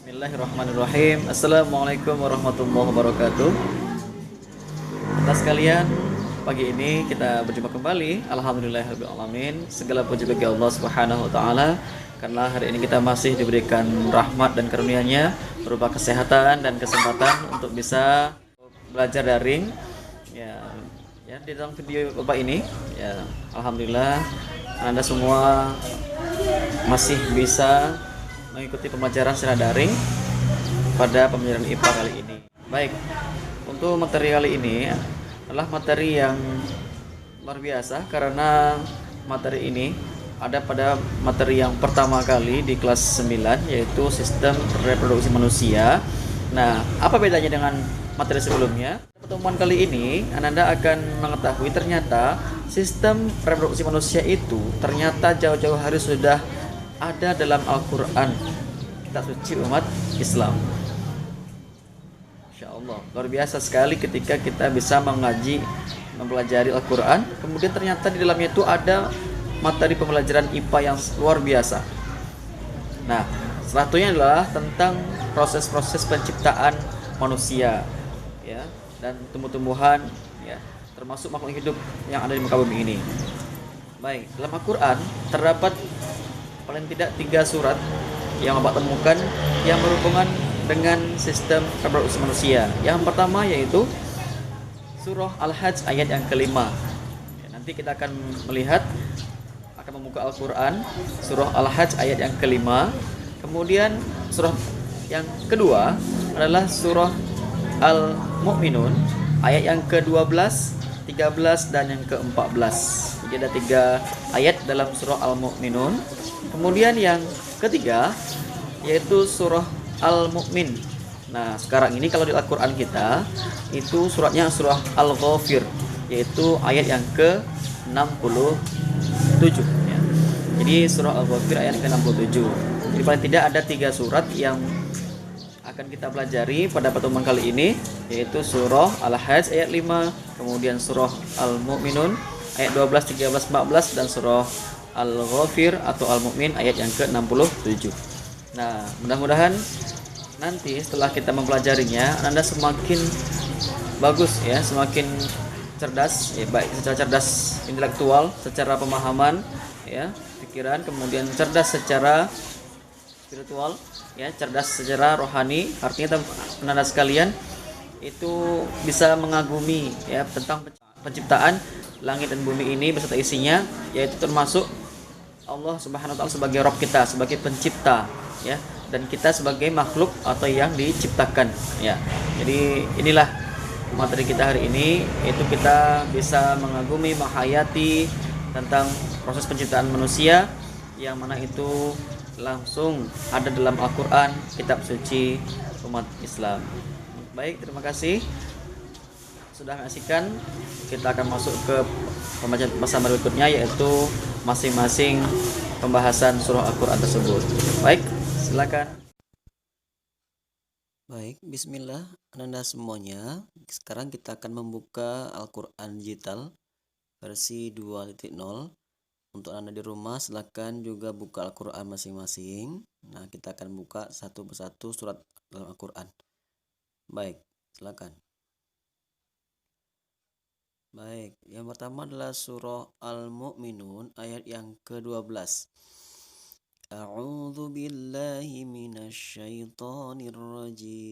Bismillahirrahmanirrahim. Assalamualaikum warahmatullahi wabarakatuh. Kita sekalian, pagi ini kita berjumpa kembali. Alhamdulillahirabbil alamin. Segala puji bagi Allah Subhanahu wa taala karena hari ini kita masih diberikan rahmat dan karunia-Nya berupa kesehatan dan kesempatan untuk bisa belajar daring. Ya, di dalam video Bapak ini, ya alhamdulillah Anda semua masih bisa mengikuti pembelajaran secara daring pada pembelajaran IPA kali ini. Baik, untuk materi kali ini adalah materi yang luar biasa karena materi ini ada pada materi yang pertama kali di kelas 9 yaitu sistem reproduksi manusia. Nah, apa bedanya dengan materi sebelumnya? Pertemuan kali ini Anda akan mengetahui ternyata sistem reproduksi manusia itu ternyata jauh-jauh hari sudah ada dalam Al-Quran, kitab suci umat Islam. Insya Allah, luar biasa sekali ketika kita bisa mempelajari Al-Quran, kemudian ternyata di dalamnya itu ada materi pembelajaran IPA yang luar biasa. Nah, salah satunya adalah tentang proses-proses penciptaan manusia, ya, dan tumbuh-tumbuhan, ya, termasuk makhluk hidup yang ada di muka bumi ini. Baik, dalam Al-Quran terdapat paling tidak 3 surat yang Bapak temukan yang berhubungan dengan sistem reproduksi manusia. Yang pertama yaitu surah Al-Hajj ayat yang kelima. Ya, nanti kita akan melihat, akan membuka Al-Quran surah Al-Hajj ayat yang kelima. Kemudian surah yang kedua adalah surah Al-Mu'minun ayat yang ke-12, 13 dan yang ke-14. Jadi ada 3 ayat dalam surah Al-Mu'minun. Kemudian yang ketiga yaitu surah Al-Mu'min. Nah, sekarang ini kalau di Al-Quran kita itu suratnya surah Al-Ghafir, yaitu ayat yang ke-67 ya. Jadi surah Al-Ghafir ayat ke-67. Jadi paling tidak ada 3 surat yang akan kita pelajari pada pertemuan kali ini, yaitu surah Al-Hajj ayat 5, kemudian surah Al-Mu'minun ayat 12, 13, 14 dan surah Al-Ghafir atau Al-Mu'min ayat yang ke-67. Nah, mudah-mudahan nanti setelah kita mempelajarinya Anda semakin bagus ya, semakin cerdas ya, baik secara cerdas intelektual, secara pemahaman ya, pikiran, kemudian cerdas secara spiritual ya, cerdas secara rohani. Artinya Anda sekalian itu bisa mengagumi ya tentang penciptaan langit dan bumi ini beserta isinya, yaitu termasuk Allah Subhanahu wa taala sebagai Rabb kita, sebagai pencipta ya, dan kita sebagai makhluk atau yang diciptakan ya. Jadi inilah materi kita hari ini, yaitu kita bisa mengagumi, menghayati tentang proses penciptaan manusia yang mana itu langsung ada dalam Al-Qur'an, kitab suci umat Islam. Baik, terima kasih sudah menyaksikan. Kita akan masuk ke pembahasan berikutnya, yaitu masing-masing pembahasan surah Al-Quran tersebut. Baik, silakan. Baik, bismillah Anda semuanya. Sekarang kita akan membuka Al-Quran digital versi 2.0. Untuk Anda di rumah silakan juga buka Al-Quran masing-masing. Nah, kita akan buka satu persatu surat dalam Al-Quran. Baik, silakan. Baik, yang pertama adalah surah Al-Mu'minun ayat yang ke-12. A'udzu billahi minasyaitonir rajim.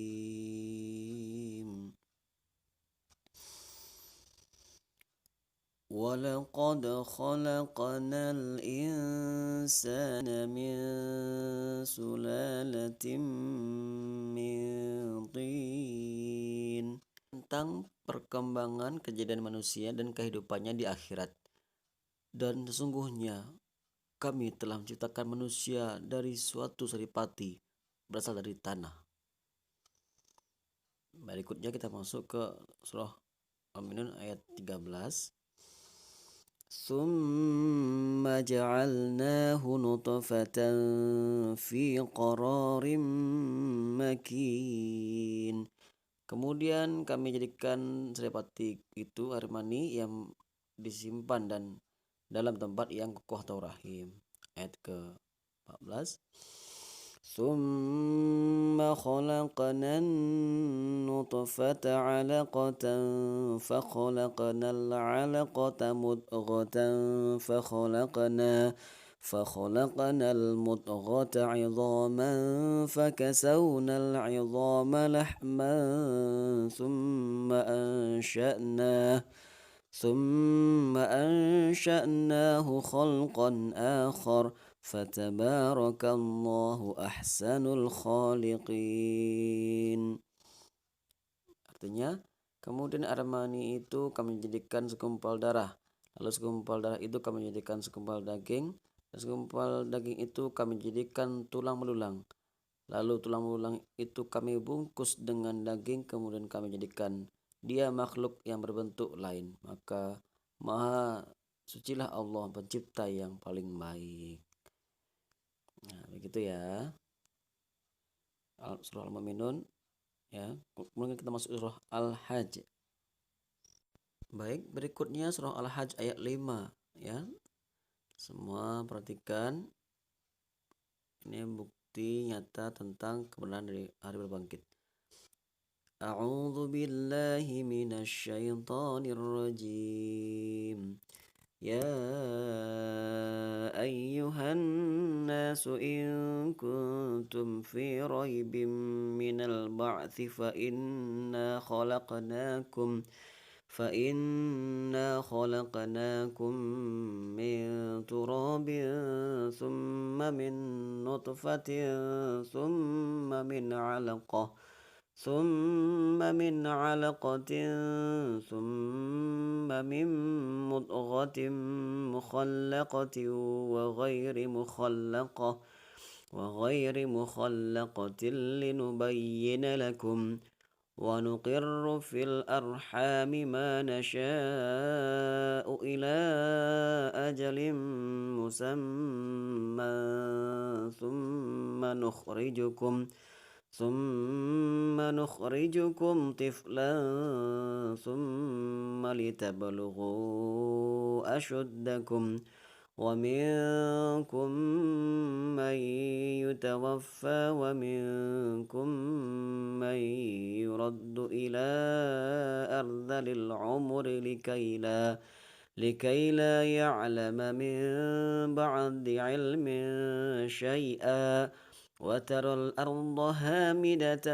وَلَقَدْ خَلَقْنَا الْإِنسَانَ مِنْ سُلَالَةٍ مِنْ طِينٍ. Tentang perkembangan kejadian manusia dan kehidupannya di akhirat. Dan sesungguhnya kami telah menciptakan manusia dari suatu saripati berasal dari tanah. Berikutnya kita masuk ke surah Al-Mu'minun ayat 13. Tsumma ja'alnahu nutfatan fi qararin makin. Kemudian kami jadikan saripati itu air mani yang disimpan dan dalam tempat yang kokoh atau rahim. Ayat ke-14. ثم خلقنا النطفة علقة فخلقنا العلقة مضغة فخلقنا المضغة عظاما فكسونا العظام لحما ثم أنشأناه خلقا آخر فتبارك الله أحسن الخالقين. Artinya, kemudian Armani itu kami jadikan segumpal darah. Lalu segumpal darah itu kami jadikan segumpal daging. Dan segumpal daging itu kami jadikan tulang belulang. Lalu tulang belulang itu kami bungkus dengan daging. Kemudian kami jadikan dia makhluk yang berbentuk lain. Maka Maha sucilah Allah pencipta yang paling baik. Nah, begitu ya. Surah Al-Mu'minun ya. Kemudian kita masuk surah Al-Hajj. Baik, berikutnya surah Al-Hajj ayat 5 ya. Semua perhatikan. Ini bukti nyata tentang kebenaran dari hari berbangkit. A'udzu billahi minasyaitonir rajim. يا أيها الناس إن كنتم في ريب من البعث فإنا خلقناكم من تراب ثم من نطفة ثم من علقة ثم من مضغة مخلقة وغير مخلقة لنبين لكم ونقر في الأرحام ما نشاء إلى أجل مسمى ثم نخرجكم طفلا ثم لتبلغوا أشدكم ومنكم من يتوفى ومنكم من يرد إلى أرذل العمر لكي لا يعلم من بعد علم شيئا وترى الأرض هامدة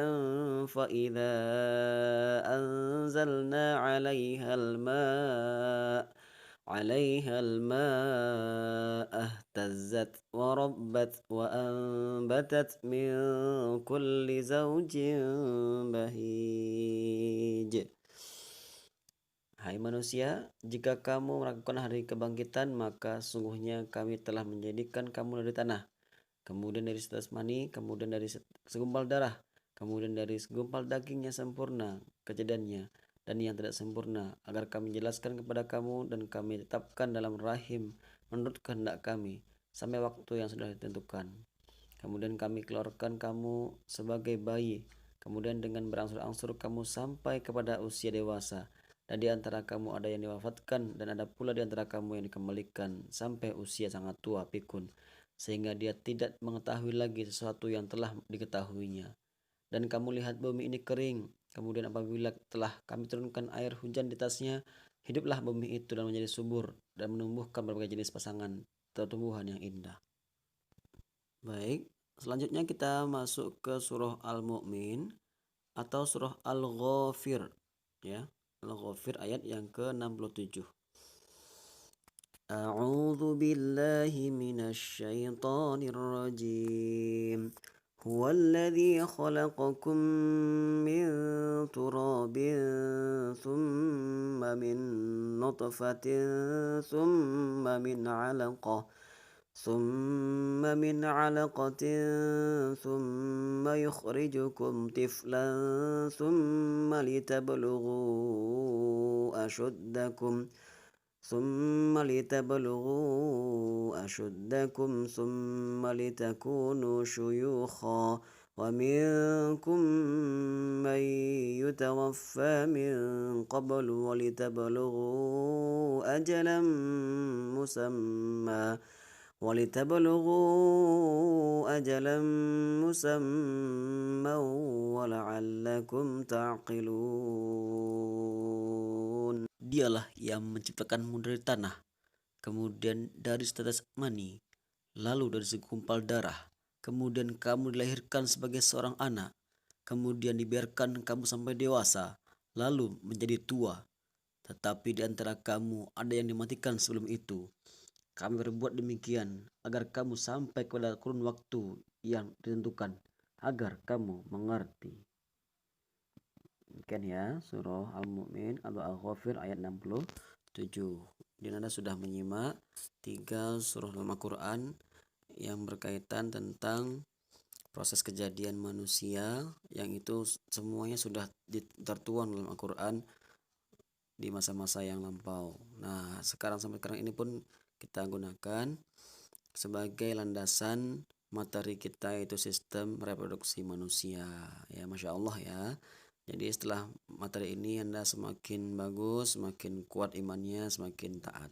فإذا أنزلنا عليها الماء اهتزت وربت وأنبتت من كل زوج بهيج. Hai manusia, jika kamu meragukan hari kebangkitan, maka sungguhnya kami telah menjadikan kamu dari tanah, kemudian dari setetes mani, kemudian dari segumpal darah, kemudian dari segumpal daging yang sempurna kejadiannya dan yang tidak sempurna, agar kami jelaskan kepada kamu dan kami tetapkan dalam rahim menurut kehendak kami sampai waktu yang sudah ditentukan. Kemudian kami keluarkan kamu sebagai bayi, kemudian dengan berangsur-angsur kamu sampai kepada usia dewasa, dan di antara kamu ada yang diwafatkan dan ada pula di antara kamu yang dikembalikan sampai usia sangat tua pikun, sehingga dia tidak mengetahui lagi sesuatu yang telah diketahuinya. Dan kamu lihat bumi ini kering, kemudian apabila telah kami turunkan air hujan di atasnya, hiduplah bumi itu dan menjadi subur dan menumbuhkan berbagai jenis pasangan tumbuhan yang indah. Baik, selanjutnya kita masuk ke surah Al-Mu'min atau surah Al-Ghafir ya. Al-Ghafir ayat yang ke-67. A'udzu billahi minasy syaithanir rajim. Huwallazi khalaqakum min turabin thumma min nutfatin thumma min 'alaqah ثم من علقة ثم يخرجكم طفلا ثم لتبلغوا أشدكم ثم لتكونوا شيوخا ومنكم من يتوفى من قبل ولتبلغوا أجلا مسمى ولتبلغوا أجلا مسمى ولعلكم تعقلون. Dialah yang menciptakanmu dari tanah, kemudian dari setetes mani, lalu dari segumpal darah, kemudian kamu dilahirkan sebagai seorang anak, kemudian dibiarkan kamu sampai dewasa, lalu menjadi tua. Tetapi di antara kamu ada yang dimatikan sebelum itu. Kami berbuat demikian agar kamu sampai kepada kurun waktu yang ditentukan, agar kamu mengerti. Demikian ya, surah Al-Mu'min atau Al-Ghafir ayat 67. Dan Anda sudah menyimak 3 surah dalam Al-Quran yang berkaitan tentang proses kejadian manusia, yang itu semuanya sudah tertuang dalam Al-Quran di masa-masa yang lampau. Nah, sekarang sampai sekarang ini pun kita gunakan sebagai landasan materi kita, yaitu sistem reproduksi manusia. Ya, Masya Allah ya. Jadi setelah materi ini Anda semakin bagus, semakin kuat imannya, semakin taat.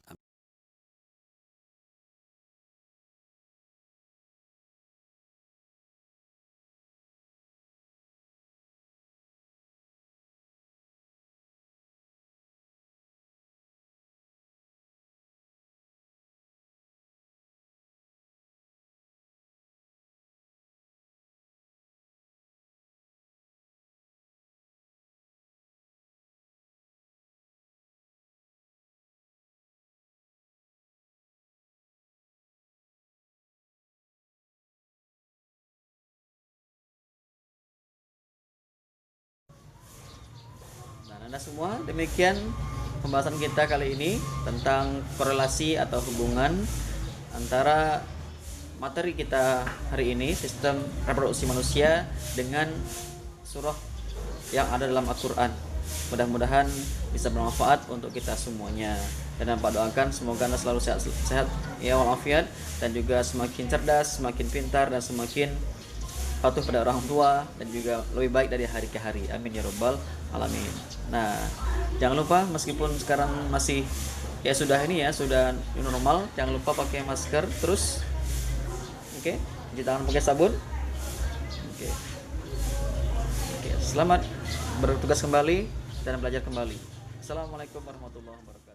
Anda semua, demikian pembahasan kita kali ini tentang korelasi atau hubungan antara materi kita hari ini, sistem reproduksi manusia, dengan surah yang ada dalam Al-Quran. Mudah-mudahan bisa bermanfaat untuk kita semuanya. Dan Bapak doakan semoga Anda selalu sehat ya walafiat, dan juga semakin cerdas, semakin pintar, dan semakin patuh pada orang tua, dan juga lebih baik dari hari ke hari. Amin ya robbal alamin. Nah, jangan lupa meskipun sekarang masih ya sudah ini ya, sudah new normal, jangan lupa pakai masker terus. Oke, cuci tangan pakai sabun. Oke. Selamat bertugas kembali dan belajar kembali. Assalamualaikum warahmatullahi wabarakatuh.